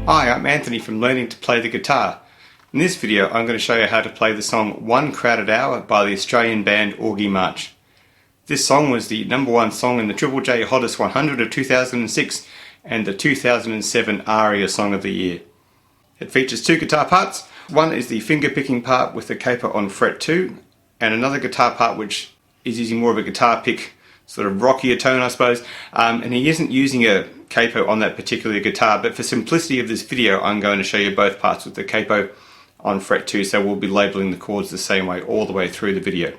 Hi, I'm Anthony from Learning to Play the Guitar. In this video I'm going to show you how to play the song One Crowded Hour by the Australian band Augie March. This song was the #1 song in the Triple J Hottest 100 of 2006 and the 2007 ARIA Song of the Year. It features two guitar parts. One is the finger picking part with the capo on fret 2 and another guitar part which is using more of a guitar pick, sort of rockier tone I suppose, and he isn't using a capo on that particular guitar, but for simplicity of this video I'm going to show you both parts with the capo on fret 2, so we'll be labelling the chords the same way all the way through the video.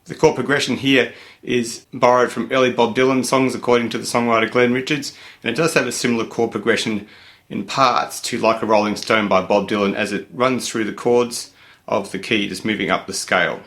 The chord progression here is borrowed from early Bob Dylan songs according to the songwriter Glenn Richards, and it does have a similar chord progression in parts to Like a Rolling Stone by Bob Dylan as it runs through the chords of the key, just moving up the scale.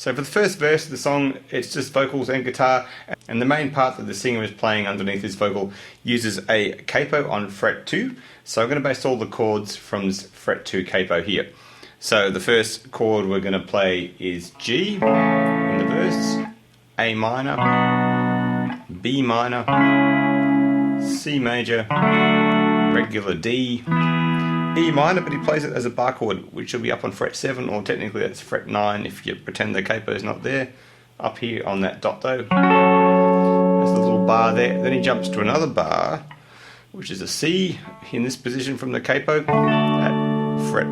So for the first verse of the song, it's just vocals and guitar, and the main part that the singer is playing underneath his vocal uses a capo on fret 2. So I'm going to base all the chords from this fret 2 capo here. So the first chord we're going to play is G in the verse, A minor, B minor, C major, regular D, E minor, but he plays it as a bar chord, which will be up on fret 7, or technically that's fret 9 if you pretend the capo is not there. Up here on that dot though, there's a little bar there. Then he jumps to another bar, which is a C in this position from the capo at fret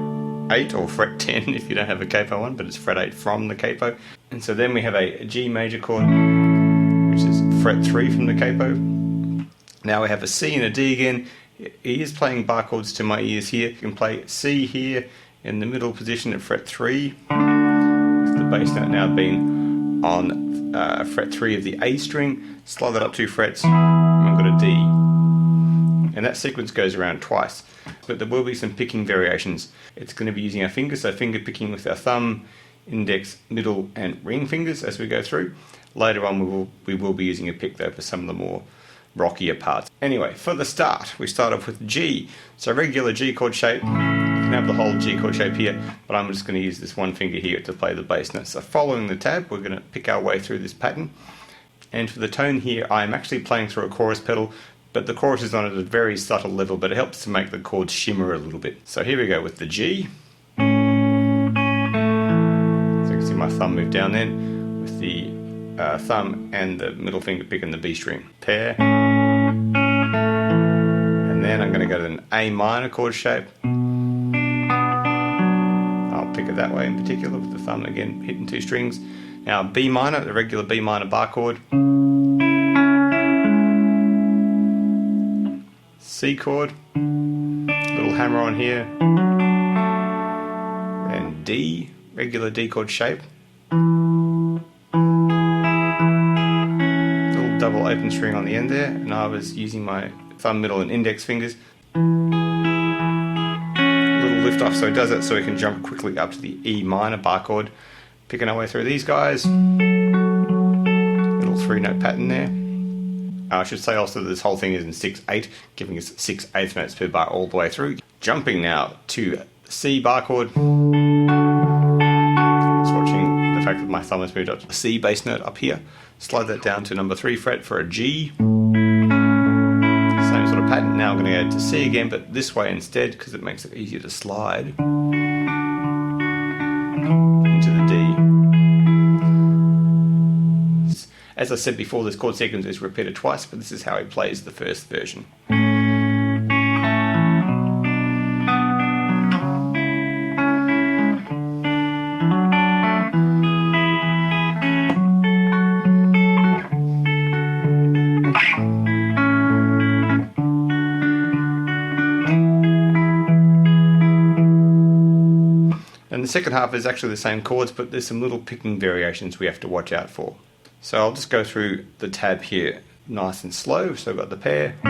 8 or fret 10 if you don't have a capo on, but it's fret 8 from the capo. And so then we have a G major chord, which is fret 3 from the capo. Now we have a C and a D again. He is playing bar chords to my ears here. You can play C here in the middle position at fret 3, with the bass note now being on fret 3 of the A string. Slide that up 2 frets, and I've got a D. And that sequence goes around twice. But there will be some picking variations. It's going to be using our fingers, so finger picking with our thumb, index, middle and ring fingers as we go through. Later on we will be using a pick though for some of the more rockier parts. Anyway, for the start, we start off with G. So regular G chord shape. You can have the whole G chord shape here, but I'm just going to use this one finger here to play the bass note. So following the tab, we're going to pick our way through this pattern. And for the tone here, I'm actually playing through a chorus pedal, but the chorus is on at a very subtle level, but it helps to make the chords shimmer a little bit. So here we go with the G. So you can see my thumb move down then, with the thumb and the middle finger picking the B string. Pair. And then I'm going to go to an A minor chord shape. I'll pick it that way in particular with the thumb again hitting 2 strings. Now B minor, the regular B minor bar chord. C chord. Little hammer on here. And D, regular D chord shape. Double open string on the end there, and I was using my thumb, middle and index fingers. A little lift off so it does it so we can jump quickly up to the E minor bar chord. Picking our way through these guys. Little 3-note pattern there. I should say also that this whole thing is in 6/8, giving us 6/8 notes per bar all the way through. Jumping now to C bar chord. Swatching the fact that my thumb has moved up to the C bass note up here. Slide that down to number 3 fret for a G. Same sort of pattern. Now I'm going to go to C again, but this way instead, because it makes it easier to slide into the D. As I said before, this chord sequence is repeated twice, but this is how he plays the first version. And the second half is actually the same chords, but there's some little picking variations we have to watch out for. So I'll just go through the tab here nice and slow. So I've got the pair, A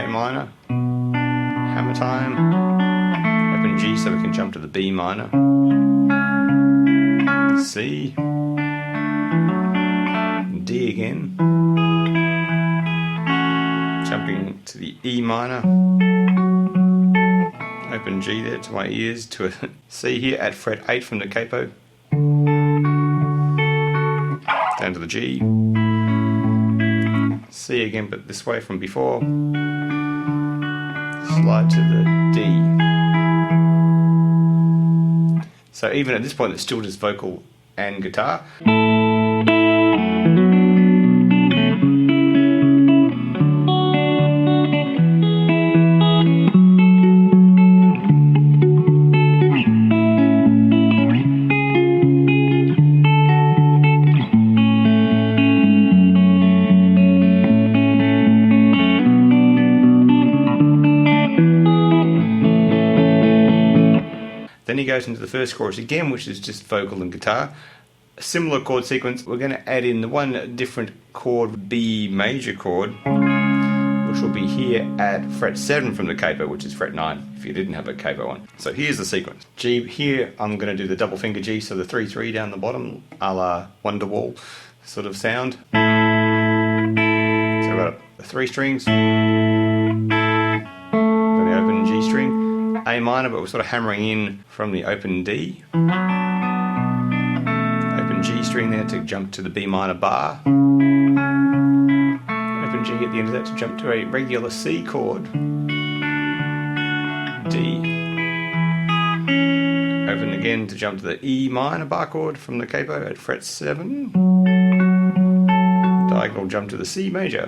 minor, hammer time, open G so we can jump to the B minor, C, D again, jumping to the E minor, open G there to my ears, to a C here at fret 8 from the capo, down to the G, C again but this way from before, slide to the D. So even at this point it's still just vocal and guitar. Then he goes into the first chorus again, which is just vocal and guitar. A similar chord sequence. We're going to add in the one different chord, B major chord, which will be here at fret 7 from the capo, which is fret 9 if you didn't have a capo on. So here's the sequence. G here, I'm going to do the double finger G, so the 3-3 down the bottom, a la Wonderwall sort of sound. So I've got the 3 strings, then the open G string, A minor, but we're sort of hammering in from the open D. Open G string there to jump to the B minor bar. Open G at the end of that to jump to a regular C chord. D. Open again to jump to the E minor bar chord from the capo at fret 7. Diagonal jump to the C major.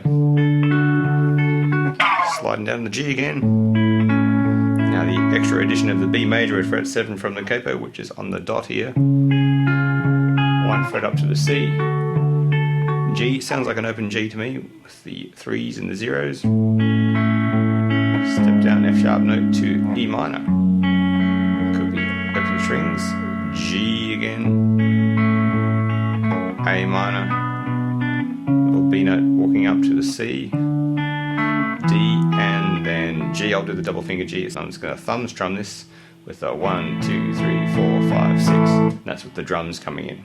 Sliding down the G again. Now the extra addition of the B major at fret 7 from the capo, which is on the dot here. 1 fret up to the C. G sounds like an open G to me, with the 3s and the 0s. Step down F sharp note to E minor. Could be open strings. G again. A minor. Little B note walking up to the C. D, and then G. I'll do the double finger G, so I'm just going to thumb strum this with a 1, 2, 3, 4, 5, 6. And that's with the drums coming in.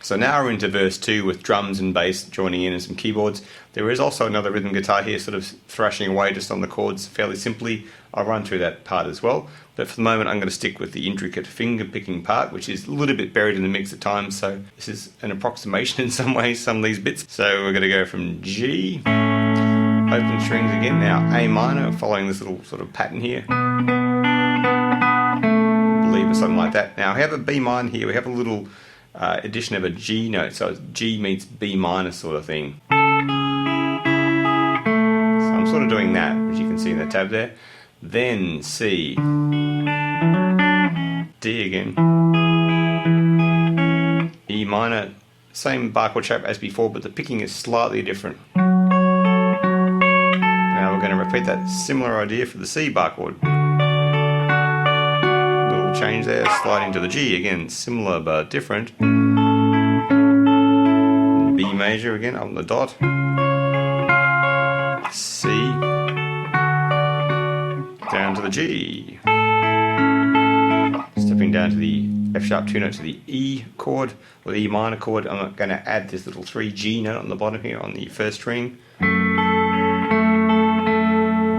So now we're into verse 2 with drums and bass joining in and some keyboards. There is also another rhythm guitar here sort of thrashing away just on the chords fairly simply. I'll run through that part as well. But for the moment I'm going to stick with the intricate finger picking part, which is a little bit buried in the mix at times. So this is an approximation in some ways, some of these bits. So we're going to go from G, open strings again, now A minor, following this little sort of pattern here. I believe or something like that. Now we have a B minor here, we have a little addition of a G note, so G meets B minor sort of thing. So I'm sort of doing that, as you can see in the tab there. Then C, D again, E minor, same bar chord shape as before, but the picking is slightly different. Now we're going to repeat that similar idea for the C bar chord. Change there, sliding to the G again, similar but different. B major again on the dot. C, down to the G. Stepping down to the F sharp 2 note to the E chord, or the E minor chord. I'm going to add this little 3 G note on the bottom here on the first string.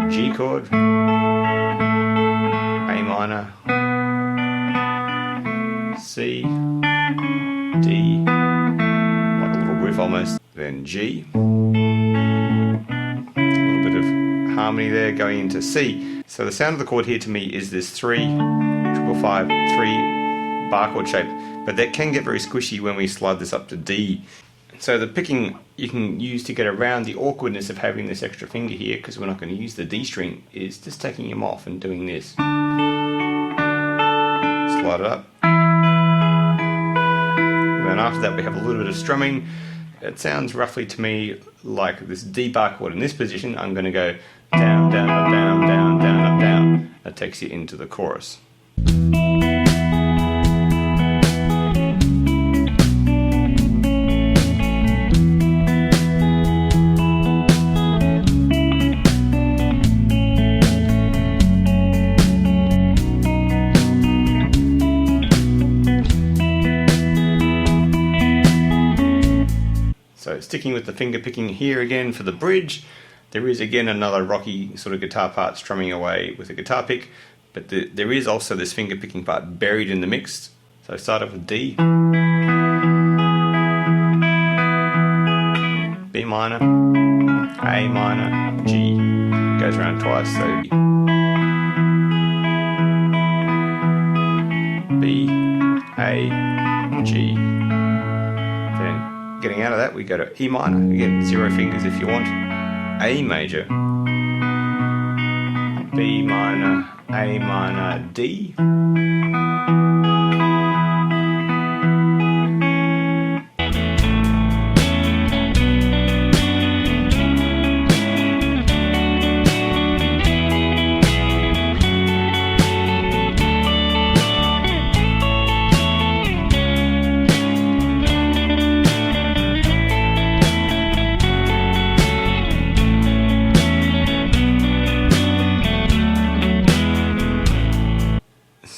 G chord, A minor, C, D, like a little riff almost, then G. A little bit of harmony there going into C. So the sound of the chord here to me is this 3, 5, 5, 3 bar chord shape. but that can get very squishy when we slide this up to D. So the picking you can use to get around the awkwardness of having this extra finger here, because we're not going to use the D string, is just taking him off and doing this. Slide it up. And then after that we have a little bit of strumming. It sounds roughly to me like this D bar chord. In this position I'm going to go down, down, up, down, down, down, up, down. That takes you into the chorus. So sticking with the finger picking here again for the bridge, there is again another rocky sort of guitar part strumming away with a guitar pick, but there is also this finger picking part buried in the mix. So start off with D, B minor, A minor, G, goes around twice, so B, A, G. Getting out of that, we go to E minor, again 0 fingers if you want, A major, B minor, A minor, D,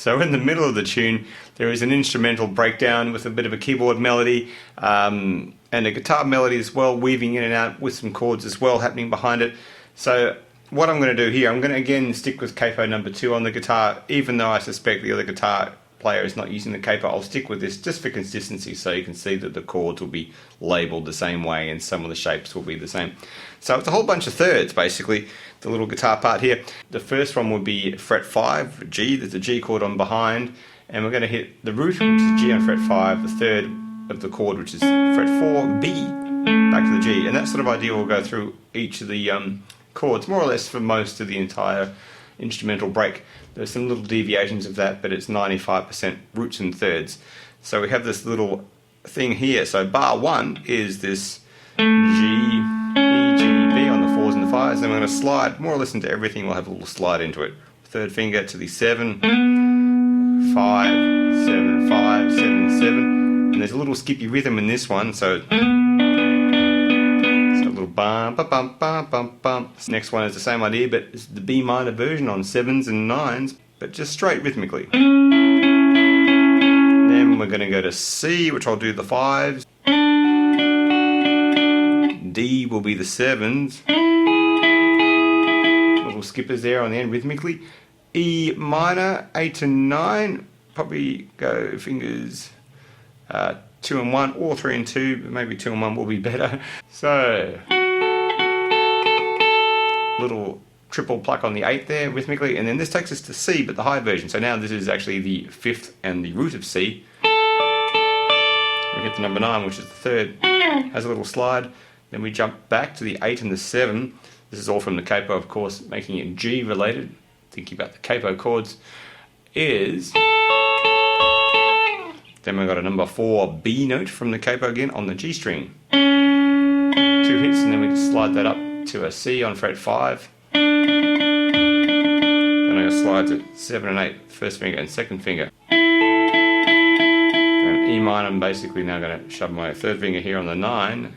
So in the middle of the tune, there is an instrumental breakdown with a bit of a keyboard melody and a guitar melody as well, weaving in and out with some chords as well happening behind it. So what I'm going to do here, I'm going to again stick with capo number 2 on the guitar, even though I suspect the other guitar player is not using the capo. I'll stick with this just for consistency, so you can see that the chords will be labelled the same way and some of the shapes will be the same. So it's a whole bunch of thirds basically, the little guitar part here. The first one would be fret 5, G, there's a G chord on behind, and we're going to hit the root, which is G on fret 5, the third of the chord, which is fret 4, B, back to the G, and that sort of idea will go through each of the chords, more or less for most of the entire instrumental break. There's some little deviations of that, but it's 95% roots and thirds. So we have this little thing here. So bar 1 is this G, E, G, B on the 4s and the 5s, and we're going to slide more or less into everything. We'll have a little slide into it. Third finger to the 7, 5, 7, 5, 7, 7, and there's a little skippy rhythm in this one, so bum, bum, bum, bum, bum, bum. This next one is the same idea, but it's the B minor version on 7s and 9s, but just straight rhythmically. Then we're going to go to C, which I'll do the 5s. D will be the 7s. Little skippers there on the end rhythmically. E minor, 8 and 9, probably go fingers 2 and 1, or 3 and 2, but maybe 2 and 1 will be better. So little triple pluck on the 8 there rhythmically, and then this takes us to C, but the high version. So now this is actually the 5th and the root of C. We get to number 9, which is the 3rd, has a little slide. Then we jump back to the 8 and the 7. This is all from the capo, of course, making it G related. Thinking about the capo chords is. Then we've got a number 4 B note from the capo again on the G string. 2 hits, and then we just slide that up to a C on fret 5. Then I'm going to slide to 7 and 8, first finger and second finger. And E minor, I'm basically now going to shove my third finger here on the 9,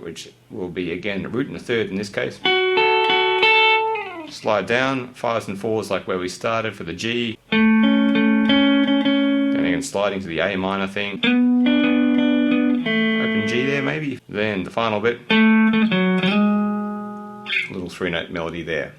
which will be again a root and a third in this case. Slide down, 5s and 4s like where we started for the G. And sliding to the A minor thing, open G there maybe, then the final bit, little 3-note melody there.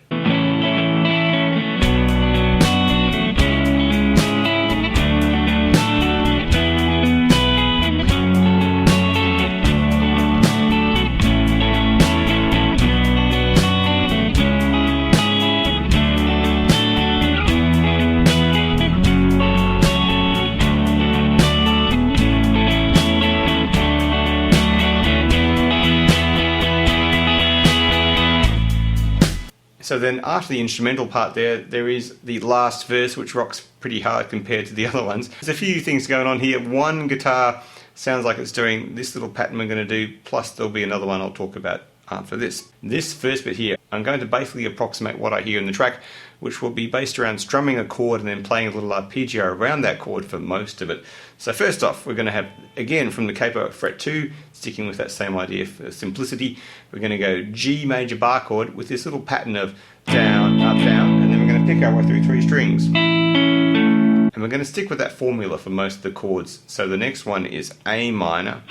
So then after the instrumental part there is the last verse, which rocks pretty hard compared to the other ones. There's a few things going on here. One guitar sounds like it's doing this little pattern we're going to do, plus there'll be another one I'll talk about after this. This first bit here, I'm going to basically approximate what I hear in the track, which will be based around strumming a chord and then playing a little arpeggio around that chord for most of it. So first off, we're going to have, again from the capo at fret 2, sticking with that same idea for simplicity, we're going to go G major bar chord with this little pattern of down, up, down, and then we're going to pick our way through 3 strings. And we're going to stick with that formula for most of the chords. So the next one is A minor.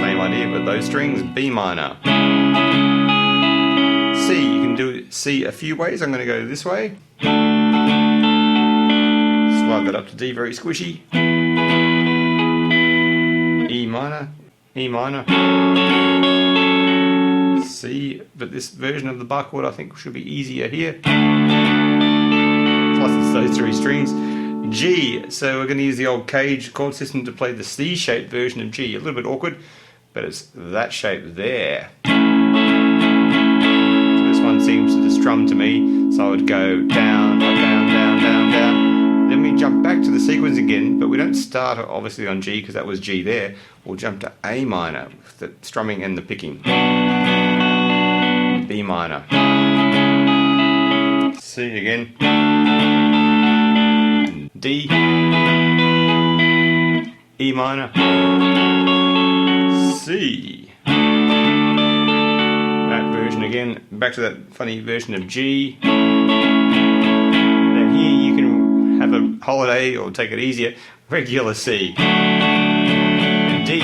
Same idea, but those strings, B minor. C, you can do C a few ways. I'm going to go this way. Slide that up to D, very squishy. E minor, E minor. C, but this version of the bar chord I think should be easier here. Plus it's those 3 strings. G, so we're going to use the old Cage chord system to play the C-shaped version of G. A little bit awkward, but it's that shape there. So this one seems to strum to me, so I would go down, up, down, down, down, down. Then we jump back to the sequence again, but we don't start obviously on G because that was G there. We'll jump to A minor with the strumming and the picking. B minor. C again. D. E minor. C. That version again, back to that funny version of G. Then here you can have a holiday or take it easier, regular C. And D.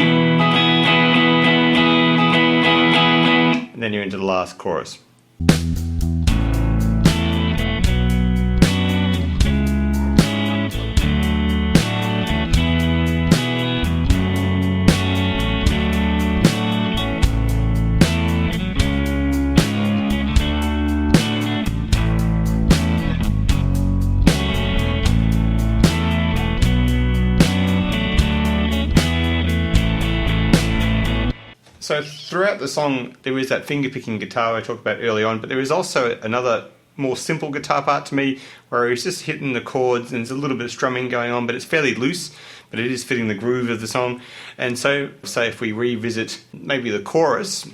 And then you're into the last chorus. So throughout the song there is that finger picking guitar I talked about early on, but there is also another more simple guitar part to me where he's just hitting the chords and there's a little bit of strumming going on, but it's fairly loose, but it is fitting the groove of the song. And so say if we revisit maybe the chorus,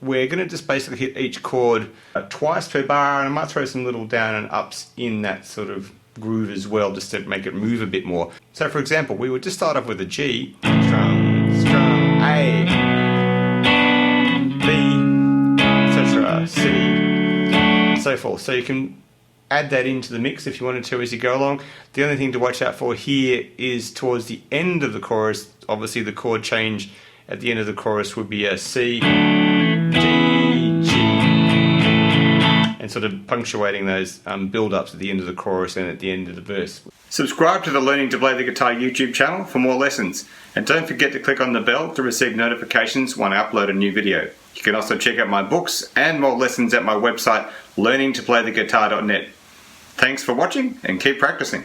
we're going to just basically hit each chord twice per bar, and I might throw some little down and ups in that sort of groove as well, just to make it move a bit more. So for example, we would just start off with a G, strum, strum, A, B, etc., C, so forth. So you can add that into the mix if you wanted to as you go along. The only thing to watch out for here is towards the end of the chorus, obviously the chord change at the end of the chorus would be a C, D, G, and sort of punctuating those build-ups at the end of the chorus and at the end of the verse. Subscribe to the Learning to Play the Guitar YouTube channel for more lessons, and don't forget to click on the bell to receive notifications when I upload a new video. You can also check out my books and more lessons at my website learningtoplaytheguitar.net. Thanks for watching and keep practicing.